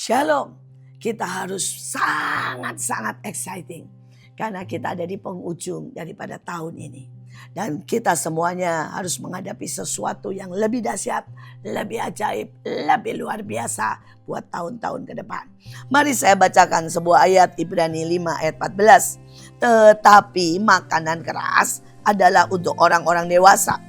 Shalom, kita harus sangat-sangat exciting karena kita ada di penghujung daripada tahun ini. Dan kita semuanya harus menghadapi sesuatu yang lebih dahsyat, lebih ajaib, lebih luar biasa buat tahun-tahun ke depan. Mari saya bacakan sebuah ayat Ibrani 5 ayat 14. Tetapi makanan keras adalah untuk orang-orang dewasa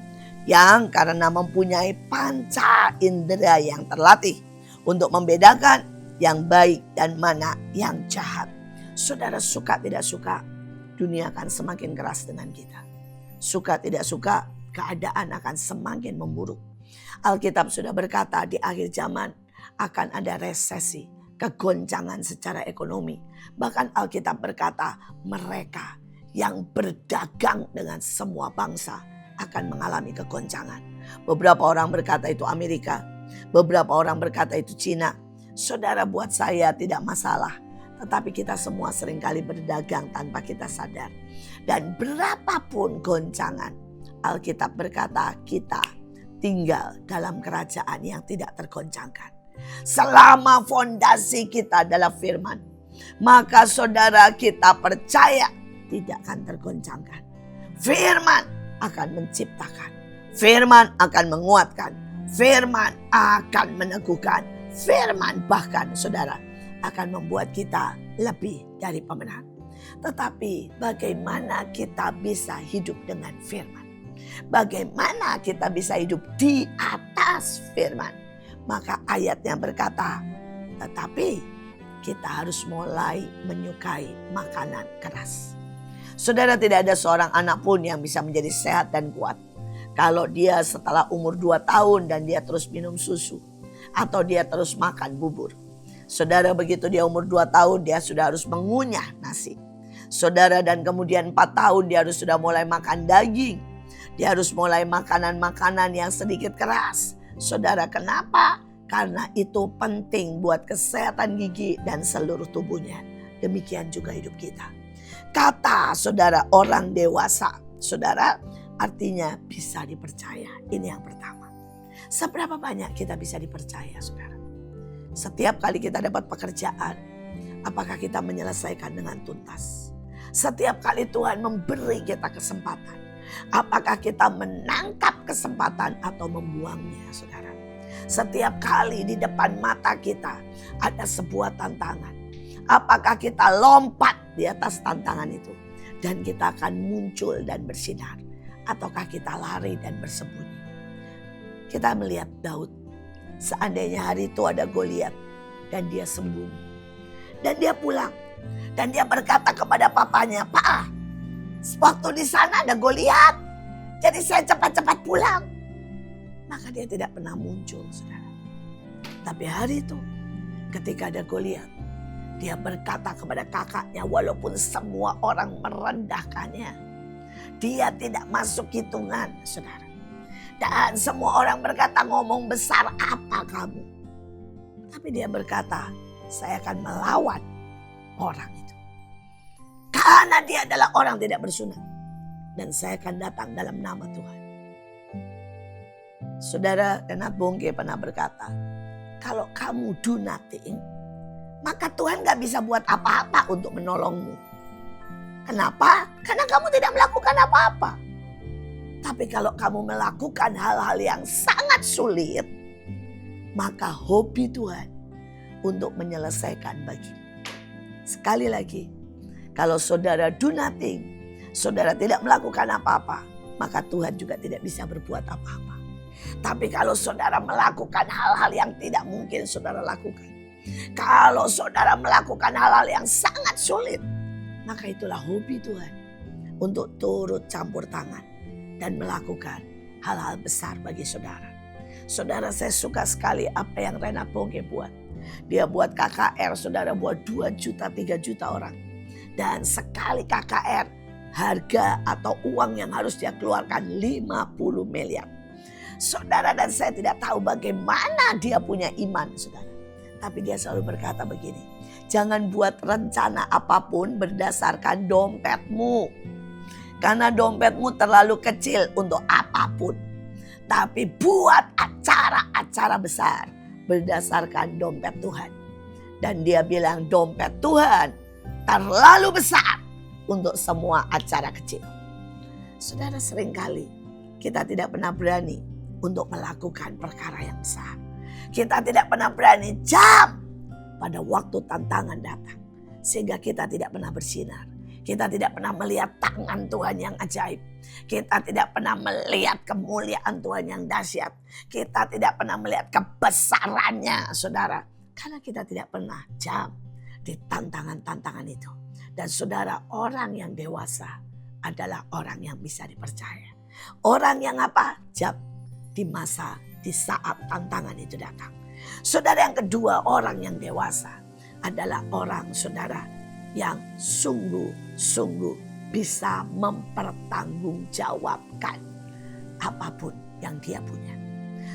yang karena mempunyai panca indera yang terlatih untuk membedakan yang baik dan mana yang jahat. Saudara, suka tidak suka, dunia akan semakin keras dengan kita. Suka tidak suka, keadaan akan semakin memburuk. Alkitab sudah berkata di akhir zaman akan ada resesi, kegoncangan secara ekonomi. Bahkan Alkitab berkata mereka yang berdagang dengan semua bangsa akan mengalami kegoncangan. Beberapa orang berkata itu Amerika, beberapa orang berkata itu Cina. Saudara, buat saya tidak masalah. Tetapi kita semua seringkali berdagang tanpa kita sadar. Dan berapapun goncangan, Alkitab berkata kita tinggal dalam kerajaan yang tidak tergoncangkan. Selama fondasi kita adalah firman, maka saudara kita percaya tidak akan tergoncangkan. Firman akan menciptakan. Firman akan menguatkan. Firman akan meneguhkan. Firman bahkan saudara akan membuat kita lebih dari pemenang. Tetapi bagaimana kita bisa hidup dengan firman? Bagaimana kita bisa hidup di atas firman? Maka ayatnya berkata, tetapi kita harus mulai menyukai makanan keras. Saudara, tidak ada seorang anak pun yang bisa menjadi sehat dan kuat kalau dia setelah umur 2 tahun dan dia terus minum susu atau dia terus makan bubur. Saudara, begitu dia umur 2 tahun dia sudah harus mengunyah nasi. Saudara, dan kemudian 4 tahun dia harus sudah mulai makan daging. Dia harus mulai makanan-makanan yang sedikit keras. Saudara, kenapa? Karena itu penting buat kesehatan gigi dan seluruh tubuhnya. Demikian juga hidup kita. Kata saudara orang dewasa, saudara, artinya bisa dipercaya. Ini yang pertama. Seberapa banyak kita bisa dipercaya, saudara? Setiap kali kita dapat pekerjaan, apakah kita menyelesaikan dengan tuntas? Setiap kali Tuhan memberi kita kesempatan, apakah kita menangkap kesempatan atau membuangnya, saudara? Setiap kali di depan mata kita ada sebuah tantangan, apakah kita lompat di atas tantangan itu dan kita akan muncul dan bersinar, ataukah kita lari dan bersembunyi? Kita melihat Daud, seandainya hari itu ada Goliat dan dia sembunyi dan dia pulang dan dia berkata kepada papanya, "Pak, waktu di sana ada Goliat, jadi saya cepat-cepat pulang." Maka dia tidak pernah muncul, saudara. Tapi hari itu ketika ada Goliat, dia berkata kepada kakaknya, walaupun semua orang merendahkannya, dia tidak masuk hitungan, saudara. Dan semua orang berkata, ngomong besar apa kamu? Tapi dia berkata, saya akan melawan orang itu. Karena dia adalah orang tidak bersunat. Dan saya akan datang dalam nama Tuhan. Saudara Renat Bongke pernah berkata, kalau kamu do nothing, maka Tuhan gak bisa buat apa-apa untuk menolongmu. Kenapa? Karena kamu tidak melakukan apa-apa. Tapi kalau kamu melakukan hal-hal yang sangat sulit, maka hobi Tuhan untuk menyelesaikan bagimu. Sekali lagi, kalau saudara do nothing, saudara tidak melakukan apa-apa, maka Tuhan juga tidak bisa berbuat apa-apa. Tapi kalau saudara melakukan hal-hal yang tidak mungkin saudara lakukan, kalau saudara melakukan hal-hal yang sangat sulit, maka itulah hobi Tuhan untuk turut campur tangan dan melakukan hal-hal besar bagi saudara. Saudara, saya suka sekali apa yang Renat Bongke buat. Dia buat KKR, saudara, buat 2 juta, 3 juta orang. Dan sekali KKR, harga atau uang yang harus dia keluarkan 50 miliar. Saudara, dan saya tidak tahu bagaimana dia punya iman, saudara. Tapi dia selalu berkata begini, jangan buat rencana apapun berdasarkan dompetmu. Karena dompetmu terlalu kecil untuk apapun. Tapi buat acara-acara besar berdasarkan dompet Tuhan. Dan dia bilang dompet Tuhan terlalu besar untuk semua acara kecil. Saudara, seringkali kita tidak pernah berani untuk melakukan perkara yang besar. Kita tidak pernah berani jam pada waktu tantangan datang. Sehingga kita tidak pernah bersinar. Kita tidak pernah melihat tangan Tuhan yang ajaib. Kita tidak pernah melihat kemuliaan Tuhan yang dahsyat. Kita tidak pernah melihat kebesarannya, saudara. Karena kita tidak pernah jam di tantangan-tantangan itu. Dan saudara, orang yang dewasa adalah orang yang bisa dipercaya. Orang yang apa? Jam di masa, di saat tantangan itu datang. Saudara, yang kedua, orang yang dewasa adalah orang, saudara, yang sungguh-sungguh bisa mempertanggungjawabkan apapun yang dia punya.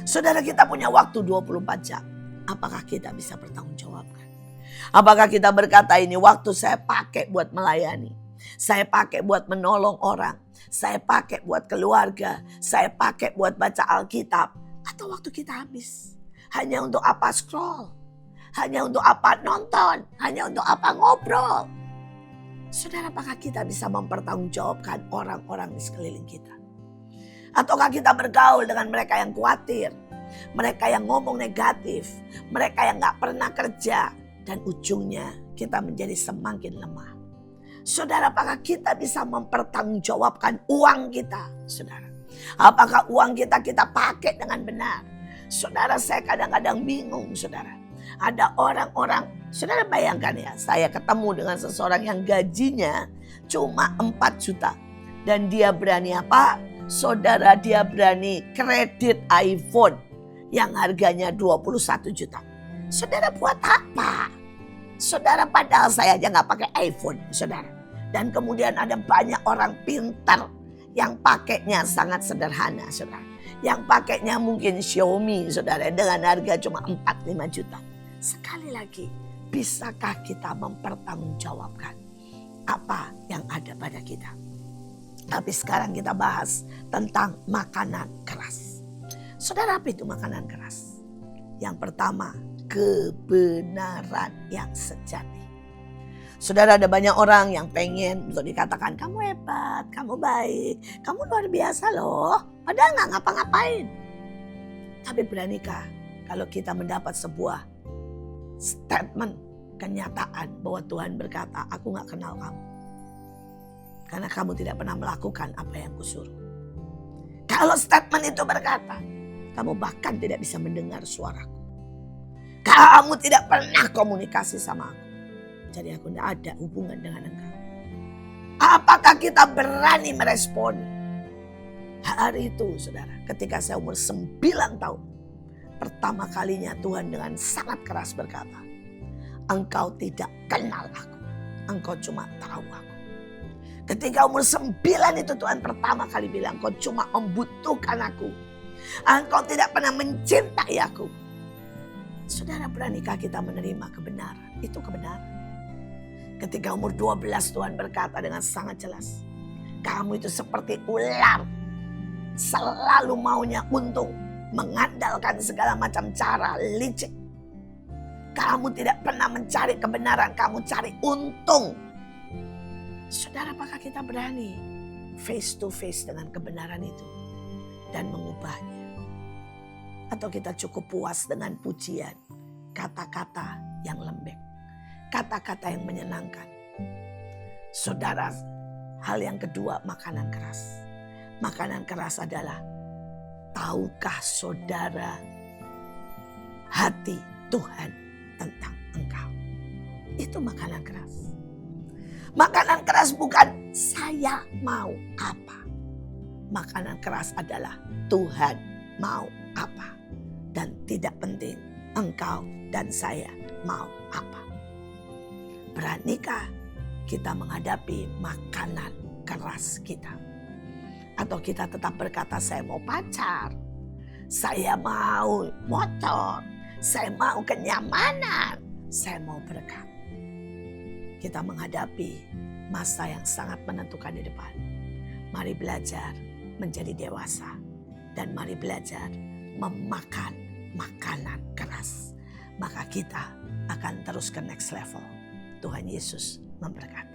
Saudara, kita punya waktu 24 jam. Apakah kita bisa bertanggungjawabkan? Apakah kita berkata, ini waktu saya pakai buat melayani. Saya pakai buat menolong orang. Saya pakai buat keluarga. Saya pakai buat baca Alkitab. Atau waktu kita habis hanya untuk apa? Scroll. Hanya untuk apa? Nonton. Hanya untuk apa? Ngobrol. Saudara, apakah kita bisa mempertanggungjawabkan orang-orang di sekeliling kita? Ataukah kita bergaul dengan mereka yang khawatir? Mereka yang ngomong negatif? Mereka yang gak pernah kerja? Dan ujungnya kita menjadi semakin lemah. Saudara, apakah kita bisa mempertanggungjawabkan uang kita? Saudara, apakah uang kita pakai dengan benar? Saudara, saya kadang-kadang bingung, saudara. Ada orang-orang, saudara bayangkan ya, saya ketemu dengan seseorang yang gajinya cuma 4 juta. Dan dia berani apa? Saudara, dia berani kredit iPhone yang harganya 21 juta. Saudara, buat apa? Saudara, padahal saya aja gak pakai iPhone, saudara. Dan kemudian ada banyak orang pintar yang pakainya sangat sederhana, saudara. Yang pakainya mungkin Xiaomi, saudara, dengan harga cuma 4-5 juta. Sekali lagi, bisakah kita mempertanggungjawabkan apa yang ada pada kita? Tapi sekarang kita bahas tentang makanan keras. Saudara, apa itu makanan keras? Yang pertama, kebenaran yang sejati. Saudara, ada banyak orang yang pengen untuk dikatakan, kamu hebat, kamu baik, kamu luar biasa loh. Padahal gak ngapa-ngapain. Tapi beranikah kalau kita mendapat sebuah statement, kenyataan bahwa Tuhan berkata, aku gak kenal kamu. Karena kamu tidak pernah melakukan apa yang kusuruh. Kalau statement itu berkata, kamu bahkan tidak bisa mendengar suaraku. Kamu tidak pernah komunikasi sama aku. Jadi aku tidak ada hubungan dengan engkau. Apakah kita berani merespon? Hari itu, saudara, ketika saya umur 9 tahun. Pertama kalinya Tuhan dengan sangat keras berkata, engkau tidak kenal aku. Engkau cuma tahu aku. Ketika umur 9 itu Tuhan pertama kali bilang, engkau cuma membutuhkan aku. Engkau tidak pernah mencintai aku. Saudara, beranikah kita menerima kebenaran? Itu kebenaran. Ketika umur 12 Tuhan berkata dengan sangat jelas, kamu itu seperti ular. Selalu maunya untung. Mengandalkan segala macam cara licik. Kamu tidak pernah mencari kebenaran, kamu cari untung. Saudara, apakah kita berani face to face dengan kebenaran itu dan mengubahnya? Atau kita cukup puas dengan pujian, kata-kata yang lembek, kata-kata yang menyenangkan? Saudara, hal yang kedua, makanan keras. Makanan keras adalah, tahukah saudara hati Tuhan tentang engkau? Itu makanan keras. Makanan keras bukan saya mau apa. Makanan keras adalah Tuhan mau apa. Dan tidak penting engkau dan saya mau apa. Beranikah kita menghadapi makanan keras kita? Atau kita tetap berkata, saya mau pacar, saya mau motor, saya mau kenyamanan, saya mau berkat. Kita menghadapi masa yang sangat menentukan di depan. Mari belajar menjadi dewasa. Dan mari belajar memakan makanan keras. maka kita akan terus ke next level. Tuhan Yesus memberkati.